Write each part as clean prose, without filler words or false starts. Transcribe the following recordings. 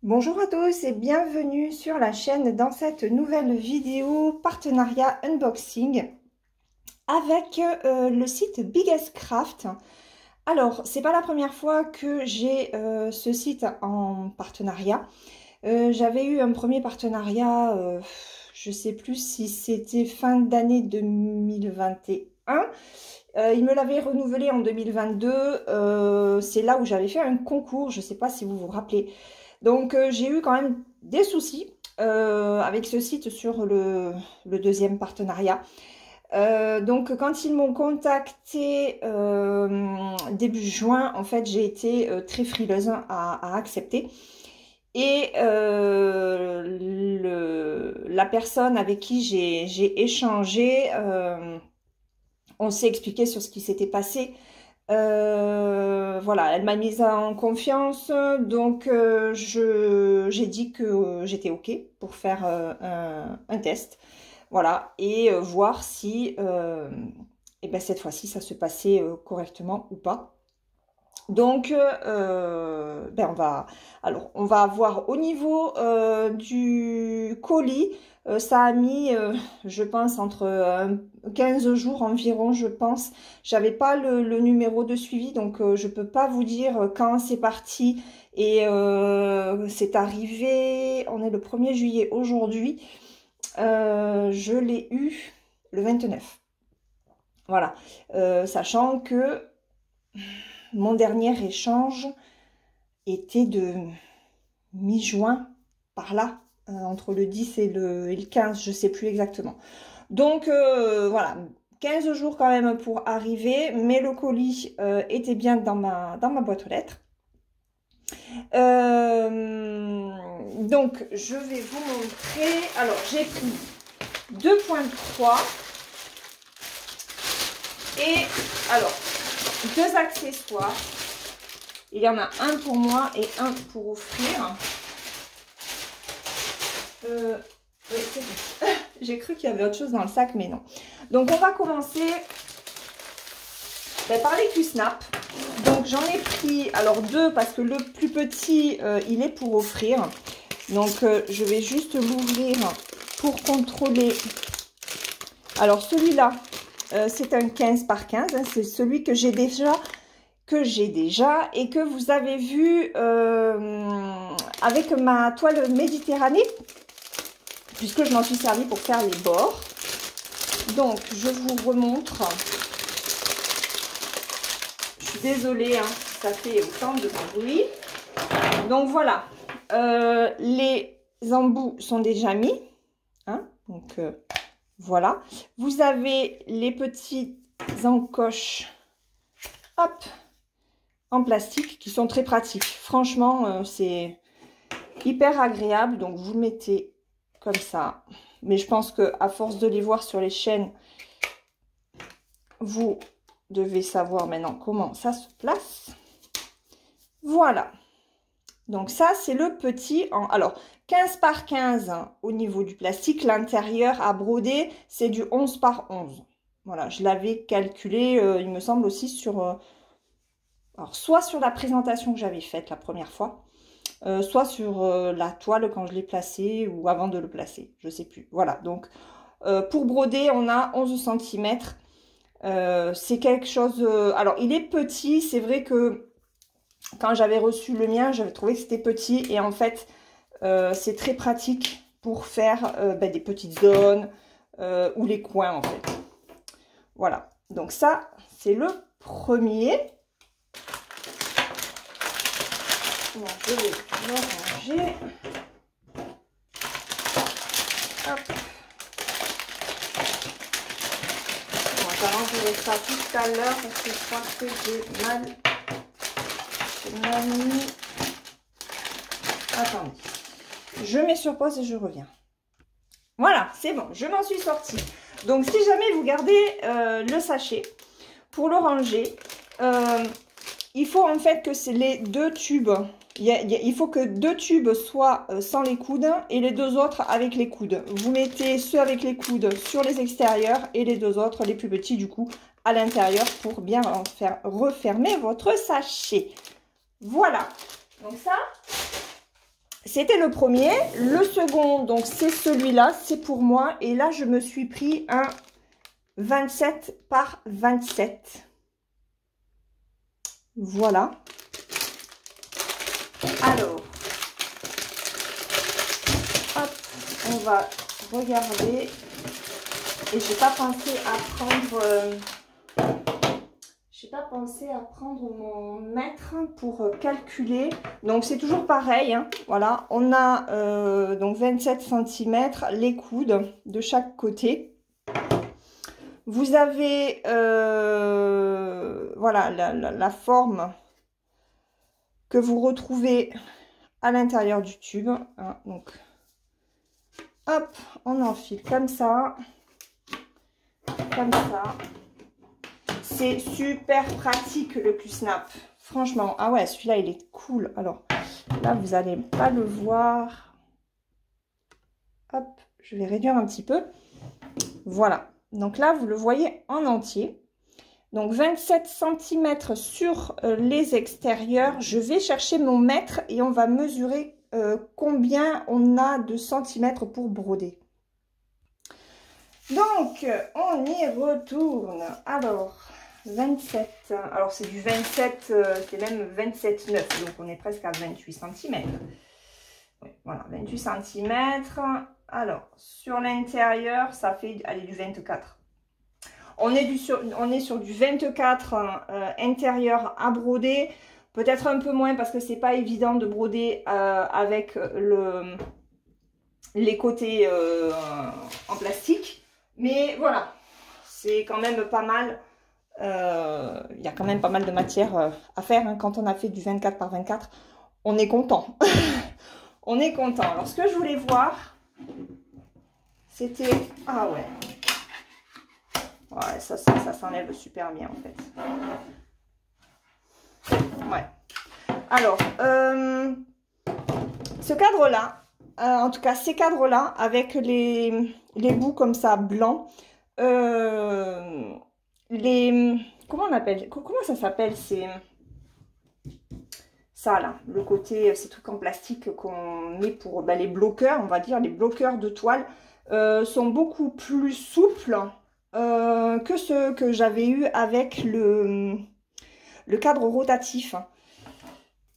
Bonjour à tous et bienvenue sur la chaîne dans cette nouvelle vidéo partenariat unboxing avec le site Biggest Craft. Alors, c'est pas la première fois que j'ai ce site en partenariat. J'avais eu un premier partenariat, je sais plus si c'était fin d'année 2021. Il me l'avait renouvelé en 2022. C'est là où j'avais fait un concours, je sais pas si vous vous rappelez. Donc, j'ai eu quand même des soucis avec ce site sur le deuxième partenariat. Donc, quand ils m'ont contacté début juin, en fait, j'ai été très frileuse à accepter. Et la personne avec qui j'ai échangé, on s'est expliqué sur ce qui s'était passé. Voilà, elle m'a mise en confiance, donc j'ai dit que j'étais OK pour faire un test, voilà, et voir si et ben cette fois-ci ça se passait correctement ou pas. Donc, ben on va avoir au niveau du colis, ça a mis, je pense, entre 15 jours environ, je pense. J'avais pas le numéro de suivi, donc je peux pas vous dire quand c'est parti. Et c'est arrivé, on est le 1er juillet aujourd'hui. Je l'ai eu le 29. Voilà, sachant que mon dernier échange était de mi-juin, par là, entre le 10 et le 15, je ne sais plus exactement. Donc voilà, 15 jours quand même pour arriver, mais le colis était bien dans ma boîte aux lettres. Donc je vais vous montrer. Alors j'ai pris 2,3 et alors 2 accessoires. Il y en a un pour moi et un pour offrir. Oui, c'est bon. J'ai cru qu'il y avait autre chose dans le sac, mais non. Donc, on va commencer par les Q-Snap. Donc, j'en ai pris, alors 2 parce que le plus petit, il est pour offrir. Donc, je vais juste l'ouvrir pour contrôler. Alors, celui-là, c'est un 15 par 15. Hein, c'est celui que j'ai déjà et que vous avez vu avec ma toile Méditerranée, puisque je m'en suis servi pour faire les bords. Donc, je vous remontre. Je suis désolée, hein, ça fait autant de bruit. Donc, voilà. Les embouts sont déjà mis. Hein, donc, voilà. Vous avez les petits encoches. Hop, en plastique qui sont très pratiques. Franchement, c'est hyper agréable. Donc, vous le mettez comme ça. Mais je pense que à force de les voir sur les chaînes, vous devez savoir maintenant comment ça se place. Voilà. Donc, ça, c'est le petit. Alors, 15 par 15 hein, au niveau du plastique. L'intérieur à broder, c'est du 11 par 11. Voilà, je l'avais calculé, il me semble aussi sur... alors, soit sur la présentation que j'avais faite la première fois, soit sur la toile quand je l'ai placé ou avant de le placer, je sais plus. Voilà, donc pour broder, on a 11 cm. C'est quelque chose... alors, il est petit, c'est vrai que quand j'avais reçu le mien, j'avais trouvé que c'était petit. Et en fait, c'est très pratique pour faire des petites zones ou les coins, en fait. Voilà, donc ça, c'est le premier. Bon, je vais le ranger. Hop. Bon, je vais ranger ça tout à l'heure parce que je crois que j'ai mal mis. Attendez. Je mets sur pause et je reviens. Voilà, c'est bon, je m'en suis sortie. Donc, si jamais vous gardez le sachet, pour le ranger, il faut en fait que c'est les 2 tubes. Il faut que 2 tubes soient sans les coudes et les 2 autres avec les coudes. Vous mettez ceux avec les coudes sur les extérieurs et les 2 autres, les plus petits du coup, à l'intérieur pour bien faire refermer votre sachet. Voilà. Donc ça, C'était le premier. Le second, donc c'est celui-là, c'est pour moi. Et là, je me suis pris un 27 par 27. Voilà. Alors, hop, on va regarder. Et j'ai pas pensé à prendre... j'ai pas pensé à prendre mon mètre pour calculer. Donc c'est toujours pareil, hein. Voilà, on a donc 27 cm, les coudes de chaque côté. Vous avez voilà la forme que vous retrouvez à l'intérieur du tube, hein. Donc hop, on enfile comme ça, comme ça. C'est super pratique le Q-Snap. Franchement, ah ouais, celui-là, il est cool. Alors, là, vous n'allez pas le voir. Hop, je vais réduire un petit peu. Voilà. Donc là, vous le voyez en entier. Donc, 27 cm sur les extérieurs. Je vais chercher mon mètre et on va mesurer combien on a de centimètres pour broder. Donc, on y retourne. Alors... 27, alors c'est du 27, c'est même 27,9, donc on est presque à 28 cm. Oui, voilà, 28 cm. Alors, sur l'intérieur, ça fait allez, du 24. On est sur du 24 intérieur à broder. Peut-être un peu moins parce que c'est pas évident de broder avec les côtés en plastique. Mais voilà, c'est quand même pas mal. Il y a quand même pas mal de matière à faire, hein. Quand on a fait du 24 par 24, on est content. On est content. Alors, ce que je voulais voir, c'était... Ah ouais. Ouais, ça s'enlève super bien, en fait. Ouais. Alors, ce cadre-là, en tout cas, ces cadres-là, avec les bouts comme ça, blancs, comment on appelle, comment ça s'appelle, c'est ça là, le côté, ces trucs en plastique qu'on met pour les bloqueurs, on va dire, les bloqueurs de toile, sont beaucoup plus souples que ceux que j'avais eu avec le cadre rotatif.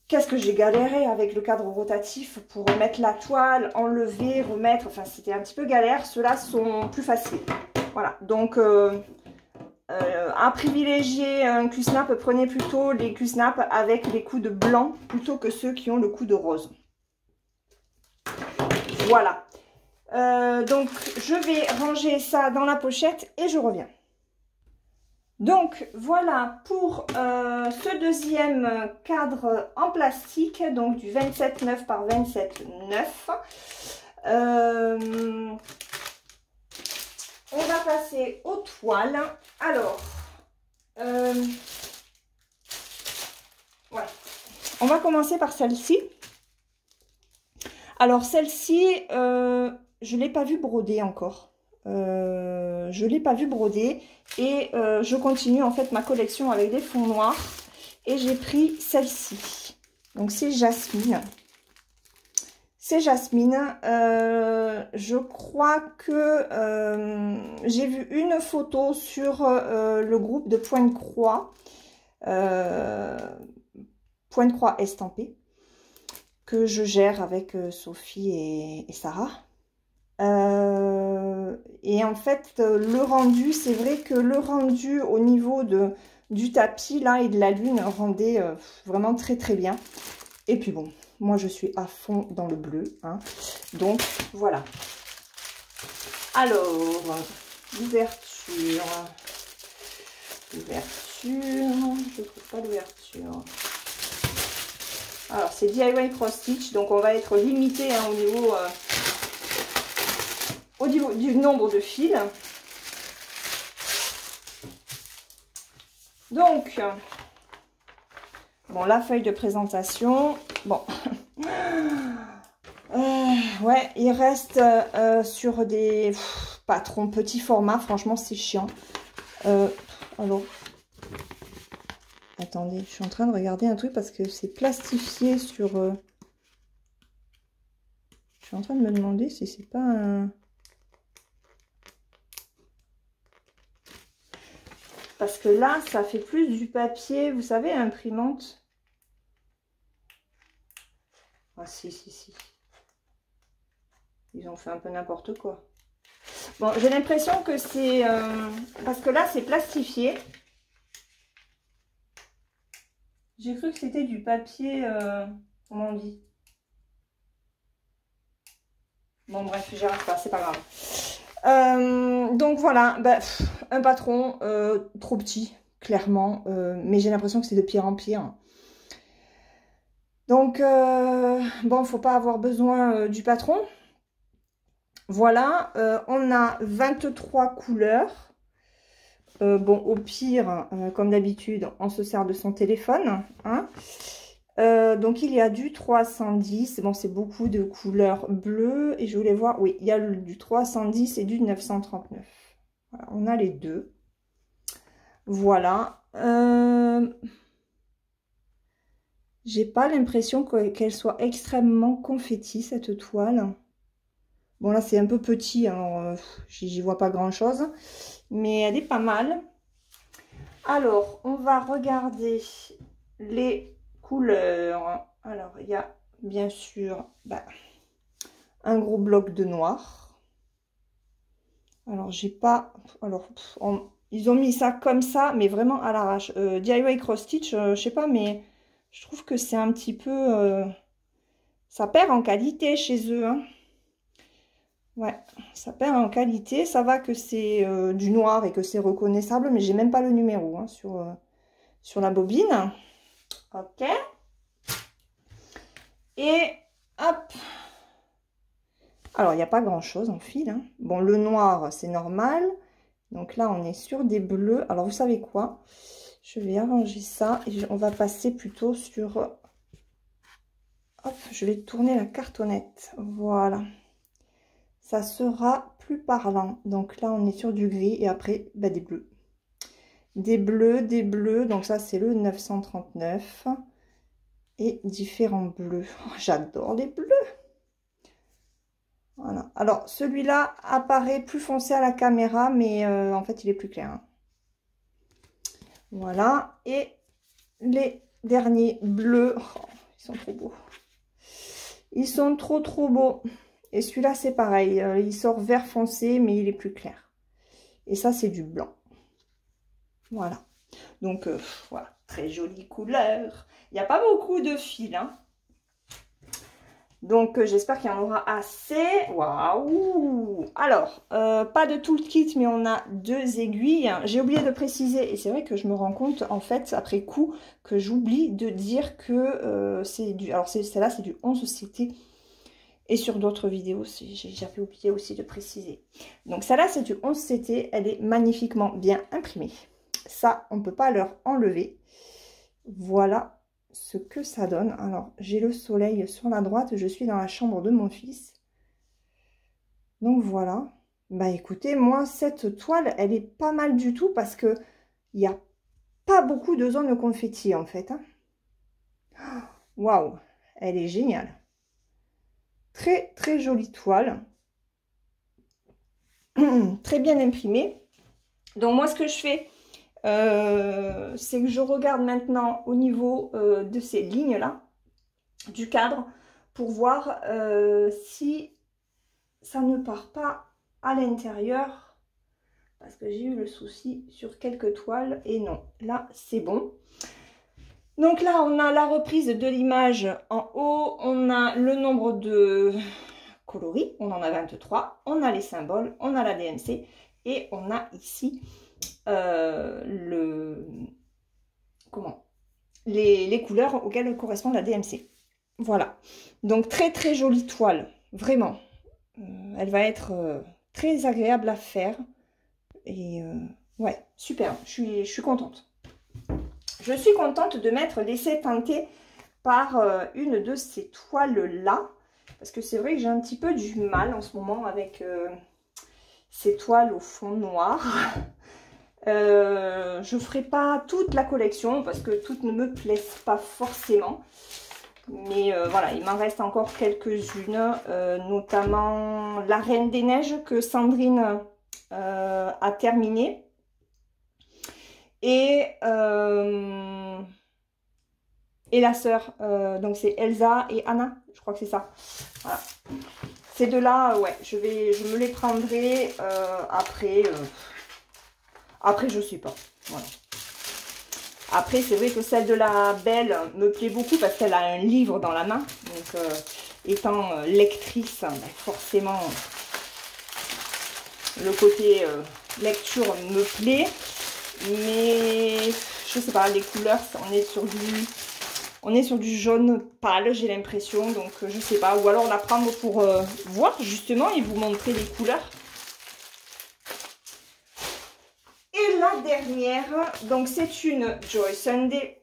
Qu'est-ce que j'ai galéré avec le cadre rotatif pour remettre la toile, enlever, remettre, enfin c'était un petit peu galère. Ceux-là sont plus faciles. Voilà, donc à privilégier un Q-Snap, prenez plutôt les Q-Snap avec les coudes blancs plutôt que ceux qui ont le coude rose. Voilà. Donc, je vais ranger ça dans la pochette et je reviens. Donc, voilà pour ce deuxième cadre en plastique, donc du 27,9 par 27,9. On va passer aux toiles. Alors, ouais. On va commencer par celle-ci. Alors, celle-ci, je ne l'ai pas vue broder encore. Je ne l'ai pas vue broder. Et je continue en fait ma collection avec des fonds noirs. Et j'ai pris celle-ci. Donc, c'est Jasmine. C'est Jasmine. Je crois que j'ai vu une photo sur le groupe de Pointe Croix. Pointe Croix estampée. Que je gère avec Sophie et Sarah. Et en fait, le rendu, c'est vrai que le rendu au niveau du tapis là et de la lune rendait vraiment très très bien. Et puis bon, moi je suis à fond dans le bleu, hein. Donc voilà. Alors, ouverture, je ne trouve pas d'ouverture. Alors c'est DIY cross stitch, donc on va être limité hein, au niveau du nombre de fils. Donc, bon, la feuille de présentation, bon, ouais, il reste sur des patrons petits formats, franchement c'est chiant. Alors, attendez, je suis en train de regarder un truc parce que c'est plastifié sur... Je suis en train de me demander si c'est pas un... Parce que là, ça fait plus du papier, vous savez, imprimante. Ah si, si, si. Ils ont fait un peu n'importe quoi. Bon, j'ai l'impression que c'est... parce que là, c'est plastifié. J'ai cru que c'était du papier... comment on dit? Bon, bref, j'y arrive pas, c'est pas grave. Donc voilà, bah, un patron trop petit, clairement. Mais j'ai l'impression que c'est de pire en pire. Donc, bon, faut pas avoir besoin du patron. Voilà, on a 23 couleurs. Bon, au pire, comme d'habitude, on se sert de son téléphone. Hein. Donc, il y a du 310. Bon, c'est beaucoup de couleurs bleues. Et je voulais voir, oui, il y a du 310 et du 939. Voilà, on a les deux. Voilà. J'ai pas l'impression qu'elle soit extrêmement confetti, cette toile. Bon, là, c'est un peu petit, alors j'y vois pas grand-chose. Mais elle est pas mal. Alors, on va regarder les couleurs. Alors, il y a bien sûr un gros bloc de noir. Alors, j'ai pas... Alors, ils ont mis ça comme ça, mais vraiment à l'arrache. DIY Cross Stitch, je sais pas, mais je trouve que c'est un petit peu... ça perd en qualité chez eux, hein. Ouais, ça perd en qualité. Ça va que c'est du noir et que c'est reconnaissable, mais j'ai même pas le numéro hein, sur la bobine. Ok. Et hop. Alors, il n'y a pas grand-chose en fil. Hein. Bon, le noir, c'est normal. Donc là, on est sur des bleus. Alors, vous savez quoi? Je vais arranger ça et on va passer plutôt sur... Hop, je vais tourner la cartonnette. Voilà. Ça sera plus parlant. Donc là, on est sur du gris et après, des bleus. Des bleus, des bleus. Donc ça, c'est le 939. Et différents bleus. Oh, j'adore les bleus. Voilà. Alors, celui-là apparaît plus foncé à la caméra, mais en fait, il est plus clair. Hein. Voilà. Et les derniers bleus. Oh, ils sont trop beaux. Ils sont trop, trop beaux. Et celui-là, c'est pareil. Il sort vert foncé, mais il est plus clair. Et ça, c'est du blanc. Voilà. Donc, voilà. Très jolie couleur. Il n'y a pas beaucoup de fils. Hein. Donc, j'espère qu'il y en aura assez. Waouh! Alors, pas de tout le kit, mais on a 2 aiguilles. J'ai oublié de préciser, et c'est vrai que je me rends compte, en fait, après coup, que j'oublie de dire que c'est du... Alors, celle-là, c'est du 11 CT. Et sur d'autres vidéos, j'avais oublié aussi de préciser. Donc celle-là, c'est du 11 CT. Elle est magnifiquement bien imprimée. Ça, on ne peut pas leur enlever. Voilà ce que ça donne. Alors, j'ai le soleil sur la droite. Je suis dans la chambre de mon fils. Donc voilà. Bah écoutez, moi, cette toile, elle est pas mal du tout parce que il n'y a pas beaucoup de zones confetti en fait. Waouh, elle est géniale. Très, très jolie toile. Très bien imprimée. Donc, moi, ce que je fais, c'est que je regarde maintenant au niveau de ces lignes-là, du cadre, pour voir si ça ne part pas à l'intérieur. Parce que j'ai eu le souci sur quelques toiles. Et non, là, c'est bon. Donc là, on a la reprise de l'image en haut. On a le nombre de coloris. On en a 23. On a les symboles. On a la DMC. Et on a ici les couleurs auxquelles correspond la DMC. Voilà. Donc, très, très jolie toile. Vraiment. Elle va être très agréable à faire. Et ouais, super. Je suis contente. Je suis contente de m'être laissée tenter par une de ces toiles-là. Parce que c'est vrai que j'ai un petit peu du mal en ce moment avec ces toiles au fond noir. Je ne ferai pas toute la collection parce que toutes ne me plaisent pas forcément. Mais voilà, il m'en reste encore quelques-unes, notamment la Reine des Neiges que Sandrine a terminé. Et la sœur, donc c'est Elsa et Anna, je crois que c'est ça. Voilà. Ces deux-là, ouais, je me les prendrai après. Après, je sais pas. Voilà. Après, c'est vrai que celle de la Belle me plaît beaucoup parce qu'elle a un livre dans la main. Donc, étant lectrice, ben, forcément, le côté lecture me plaît. Mais je sais pas, les couleurs, on est sur du jaune pâle, j'ai l'impression. Donc, je sais pas. Ou alors la prendre pour voir justement et vous montrer les couleurs. Et la dernière, donc c'est une Joy Sunday.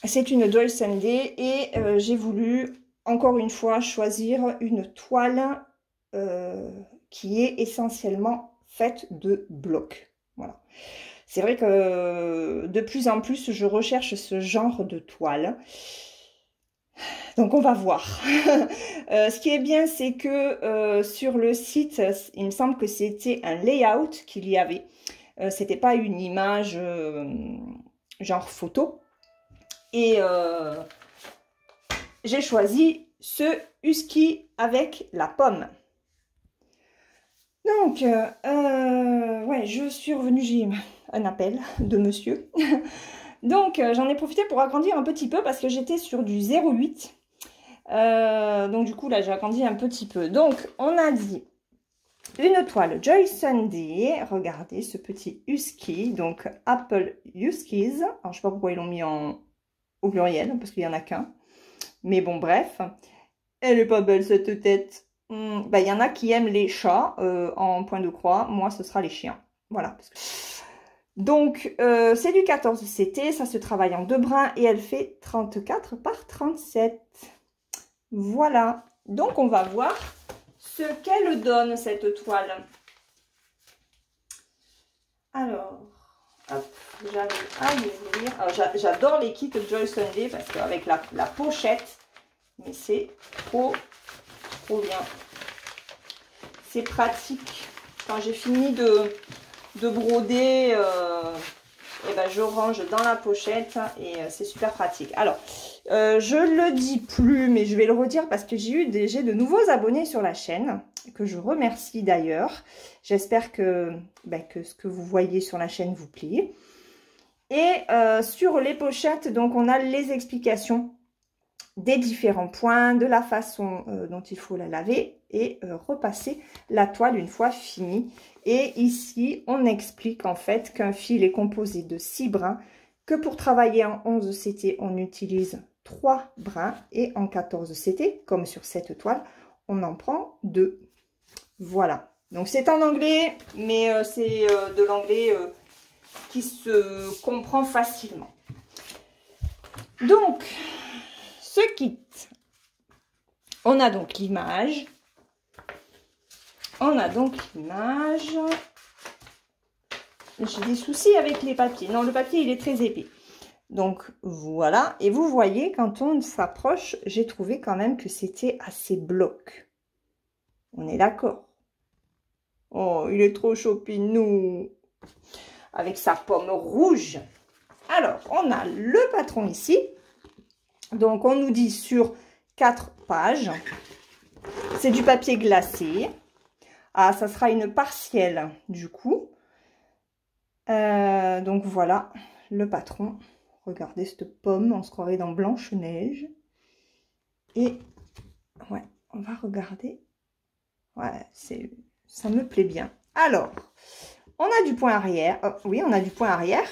C'est une Joy Sunday et j'ai voulu encore une fois choisir une toile qui est essentiellement faite de blocs. Voilà. C'est vrai que de plus en plus je recherche ce genre de toile. Donc on va voir. Ce qui est bien, c'est que sur le site, il me semble que c'était un layout qu'il y avait. C'était pas une image genre photo. Et j'ai choisi ce husky avec la pomme. Donc, ouais, je suis revenue, j'ai un appel de monsieur. Donc, j'en ai profité pour agrandir un petit peu parce que j'étais sur du 0,8. Donc, du coup, là, j'ai agrandi un petit peu. Donc, on a dit une toile Joy Sunday. Regardez ce petit husky. Donc, Apple Huskies. Alors, je ne sais pas pourquoi ils l'ont mis au pluriel parce qu'il n'y en a qu'un. Mais bon, bref. Elle est pas belle, cette tête. Bah, y en a qui aiment les chats en point de croix. Moi, ce sera les chiens. Voilà. Donc, c'est du 14 CT. Ça se travaille en 2 brins et elle fait 34 par 37. Voilà. Donc, on va voir ce qu'elle donne, cette toile. Alors, hop, j'arrive à l'ouvrir. J'adore les kits Joy Sunday parce qu'avec la pochette, mais c'est trop bien. C'est pratique. Quand j'ai fini de broder, et ben je range dans la pochette et c'est super pratique. Alors, je le dis plus, mais je vais le redire parce que j'ai de nouveaux abonnés sur la chaîne, que je remercie d'ailleurs. J'espère que ce que vous voyez sur la chaîne vous plaît. Et sur les pochettes, donc on a les explications des différents points, de la façon dont il faut la laver et repasser la toile une fois finie. Et ici, on explique en fait qu'un fil est composé de 6 brins, que pour travailler en 11 CT, on utilise 3 brins et en 14 CT, comme sur cette toile, on en prend 2. Voilà. Donc c'est en anglais, mais c'est de l'anglais qui se comprend facilement. Donc, ce kit, on a donc l'image. J'ai des soucis avec les papiers. Non, le papier, il est très épais. Donc, voilà. Et vous voyez, quand on s'approche, j'ai trouvé quand même que c'était assez bloc. On est d'accord? Oh, il est trop chopinou. Avec sa pomme rouge. Alors, on a le patron ici. Donc, on nous dit sur 4 pages. C'est du papier glacé. Ah, ça sera une partielle du coup. Donc, voilà le patron. Regardez cette pomme, on se croirait dans Blanche-Neige. Et, ouais, on va regarder. Ouais, ça me plaît bien. Alors, on a du point arrière. Oui, on a du point arrière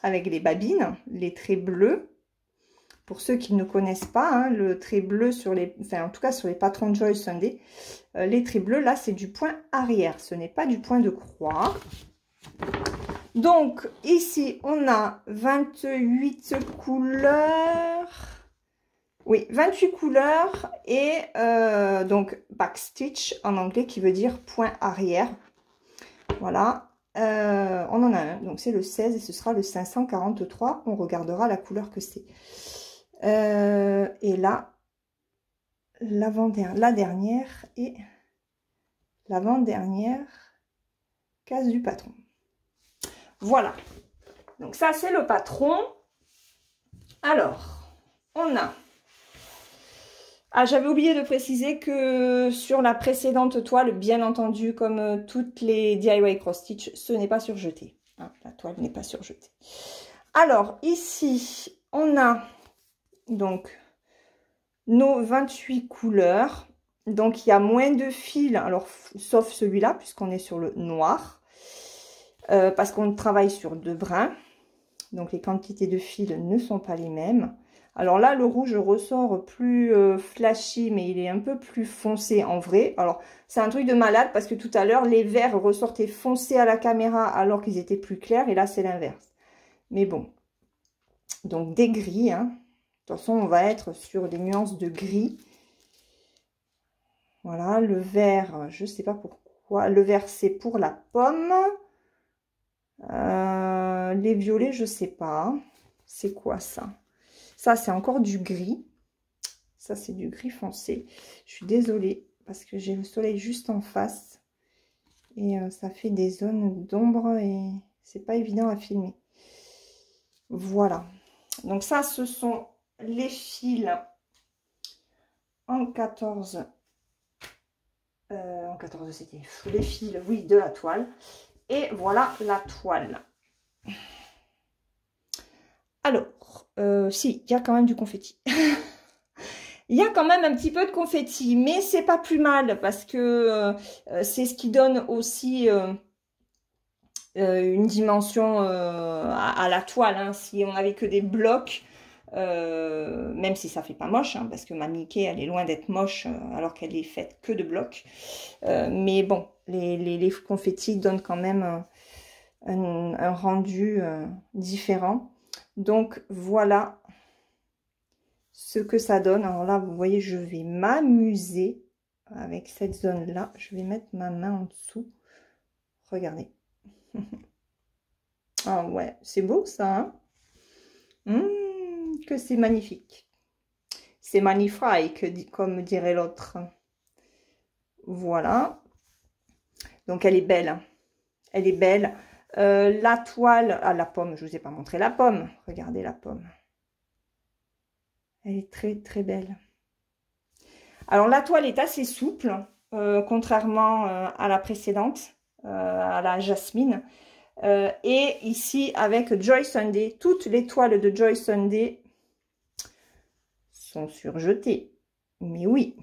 avec les babines, les traits bleus. Pour ceux qui ne connaissent pas, hein, le trait bleu sur les... Enfin, en tout cas, sur les patrons Joy Sunday, les traits bleus, là, c'est du point arrière. Ce n'est pas du point de croix. Donc, ici, on a 28 couleurs. Oui, 28 couleurs. Et donc, backstitch en anglais, qui veut dire point arrière. Voilà. On en a un. Donc, c'est le 16 et ce sera le 543. On regardera la couleur que c'est. Et là, la dernière et l'avant-dernière case du patron. Voilà. Donc ça, c'est le patron. Alors, on a... Ah, j'avais oublié de préciser que sur la précédente toile, bien entendu, comme toutes les DIY cross-stitch, ce n'est pas surjeté. Hein, la toile n'est pas surjetée. Alors, ici, on a donc nos 28 couleurs. Donc, il y a moins de fils, alors sauf celui-là, puisqu'on est sur le noir. Parce qu'on travaille sur 2 brins. Donc, les quantités de fils ne sont pas les mêmes. Alors là, le rouge ressort plus flashy, mais il est un peu plus foncé en vrai. Alors, c'est un truc de malade parce que tout à l'heure, les verts ressortaient foncés à la caméra alors qu'ils étaient plus clairs. Et là, c'est l'inverse. Mais bon. Donc, des gris. Hein. De toute façon, on va être sur des nuances de gris. Voilà, le vert, je ne sais pas pourquoi. Le vert, c'est pour la pomme. Les violets, je ne sais pas. C'est quoi ça? Ça, c'est encore du gris. Ça, c'est du gris foncé. Je suis désolée parce que j'ai le soleil juste en face. Et ça fait des zones d'ombre et c'est pas évident à filmer. Voilà. Donc ça, ce sont les fils en 14. En 14, c'était les fils, oui, de la toile. Et voilà la toile. Alors, si, il y a quand même du confetti. Il y a quand même un petit peu de confetti, mais c'est pas plus mal parce que c'est ce qui donne aussi une dimension à la toile. Hein. Si on n'avait que des blocs, même si ça fait pas moche, hein, parce que ma Mickey, elle est loin d'être moche alors qu'elle est faite que de blocs. Mais bon, les confettis donnent quand même un rendu différent. Donc voilà ce que ça donne. Alors là, vous voyez, je vais m'amuser avec cette zone-là. Je vais mettre ma main en dessous. Regardez. Ah ouais, c'est beau ça. Hein, que c'est magnifique. C'est magnifique, comme dirait l'autre. Voilà. Donc elle est belle. Elle est belle. La toile, ah la pomme, je vous ai pas montré la pomme. Regardez la pomme. Elle est très très belle. Alors la toile est assez souple, contrairement à la précédente, à la jasmine. Et ici avec Joy Sunday, toutes les toiles de Joy Sunday sont surjetées. Mais oui,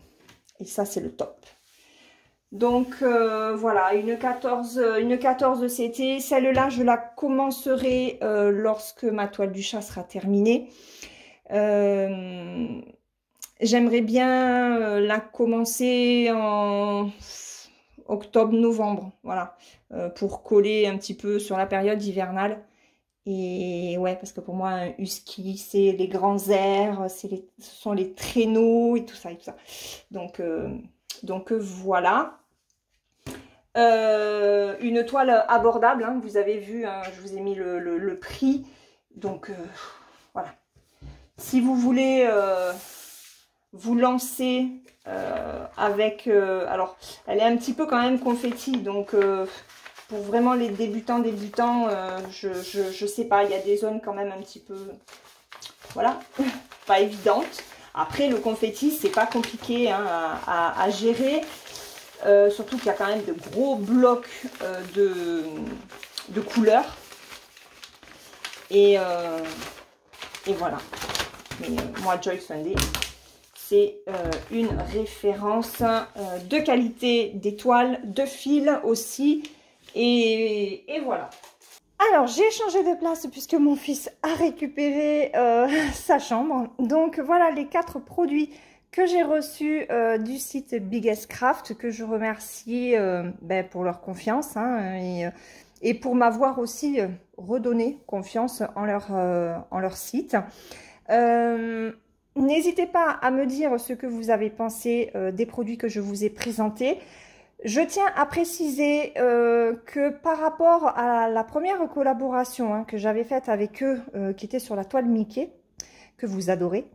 et ça c'est le top. Donc voilà, une 14 CT. Celle-là, je la commencerai lorsque ma toile du chat sera terminée. J'aimerais bien la commencer en octobre-novembre, voilà, pour coller un petit peu sur la période hivernale. Et ouais, parce que pour moi, un husky, c'est les grands airs, ce sont les traîneaux et tout ça et tout ça. Donc voilà. Une toile abordable, hein, vous avez vu, hein, je vous ai mis le prix. Donc voilà. Si vous voulez vous lancer avec... alors, elle est un petit peu quand même confetti, donc pour vraiment les débutants, je sais pas, il y a des zones quand même un petit peu... Voilà, pas évidentes. Après, le confetti, c'est pas compliqué hein, à gérer. Surtout qu'il y a quand même de gros blocs de couleurs. Et voilà. Mais moi, Joy Sunday, c'est une référence de qualité d'étoiles, de fils aussi. Et voilà. Alors, j'ai changé de place puisque mon fils a récupéré sa chambre. Donc, voilà les 4 produits que j'ai reçus du site Biggest Craft, que je remercie pour leur confiance hein, et pour m'avoir aussi redonné confiance en leur site. N'hésitez pas à me dire ce que vous avez pensé des produits que je vous ai présentés. Je tiens à préciser que par rapport à la première collaboration hein, que j'avais faite avec eux, qui était sur la toile Mickey, que vous adorez,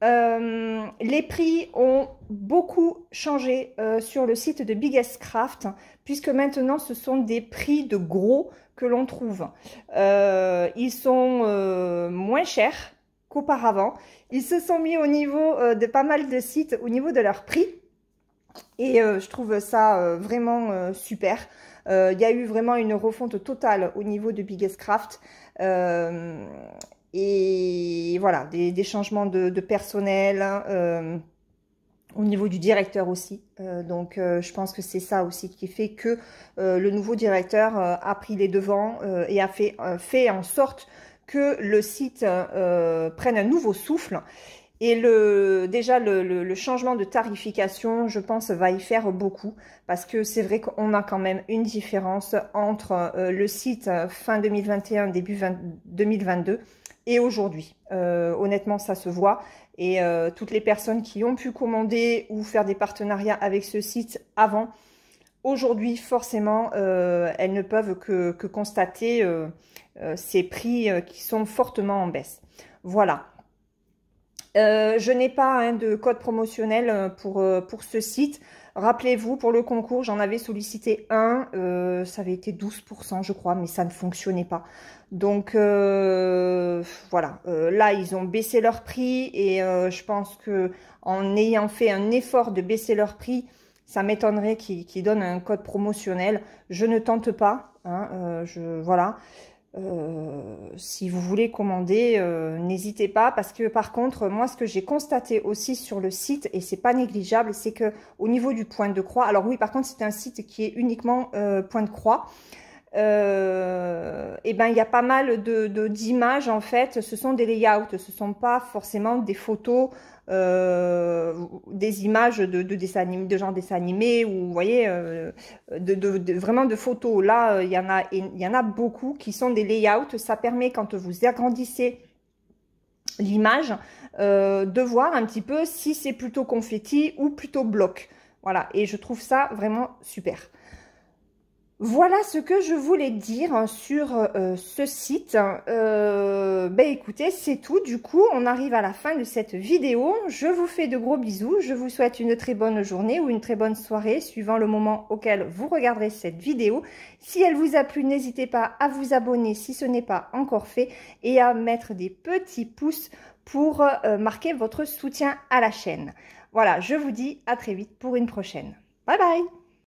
Les prix ont beaucoup changé sur le site de Biggest Craft, puisque maintenant ce sont des prix de gros que l'on trouve. Ils sont moins chers qu'auparavant. Ils se sont mis au niveau de pas mal de sites au niveau de leur prix. Et je trouve ça vraiment super. Il y a eu vraiment une refonte totale au niveau de Biggest Craft. Et voilà, des changements de personnel, au niveau du directeur aussi. Donc je pense que c'est ça aussi qui fait que le nouveau directeur a pris les devants et a fait en sorte que le site prenne un nouveau souffle. Et déjà, le changement de tarification, je pense, va y faire beaucoup. Parce que c'est vrai qu'on a quand même une différence entre le site fin 2021, début 2022 et aujourd'hui. Honnêtement, ça se voit. Et toutes les personnes qui ont pu commander ou faire des partenariats avec ce site avant, aujourd'hui, forcément, elles ne peuvent que constater ces prix qui sont fortement en baisse. Voilà. Je n'ai pas de code promotionnel pour ce site. Rappelez-vous, pour le concours, j'en avais sollicité un. Ça avait été 12%, je crois, mais ça ne fonctionnait pas. Donc, voilà. Là, ils ont baissé leur prix et je pense que en ayant fait un effort de baisser leur prix, ça m'étonnerait qu'ils donnent un code promotionnel. Je ne tente pas. Hein, voilà. Si vous voulez commander, n'hésitez pas, parce que par contre, moi, ce que j'ai constaté aussi sur le site, et c'est pas négligeable, c'est que au niveau du point de croix, alors oui, par contre, c'est un site qui est uniquement point de croix. Et ben il y a pas mal d'images en fait, ce sont des layouts, ce sont pas forcément des photos, des images de dessins animés, de genre dessins animés, ou vous voyez, vraiment de photos. Là, il y en a beaucoup qui sont des layouts. Ça permet, quand vous agrandissez l'image, de voir un petit peu si c'est plutôt confetti ou plutôt bloc. Voilà, et je trouve ça vraiment super. Voilà ce que je voulais dire sur ce site. Écoutez, c'est tout. Du coup, on arrive à la fin de cette vidéo. Je vous fais de gros bisous. Je vous souhaite une très bonne journée ou une très bonne soirée, suivant le moment auquel vous regarderez cette vidéo. Si elle vous a plu, n'hésitez pas à vous abonner si ce n'est pas encore fait et à mettre des petits pouces pour marquer votre soutien à la chaîne. Voilà, je vous dis à très vite pour une prochaine. Bye bye!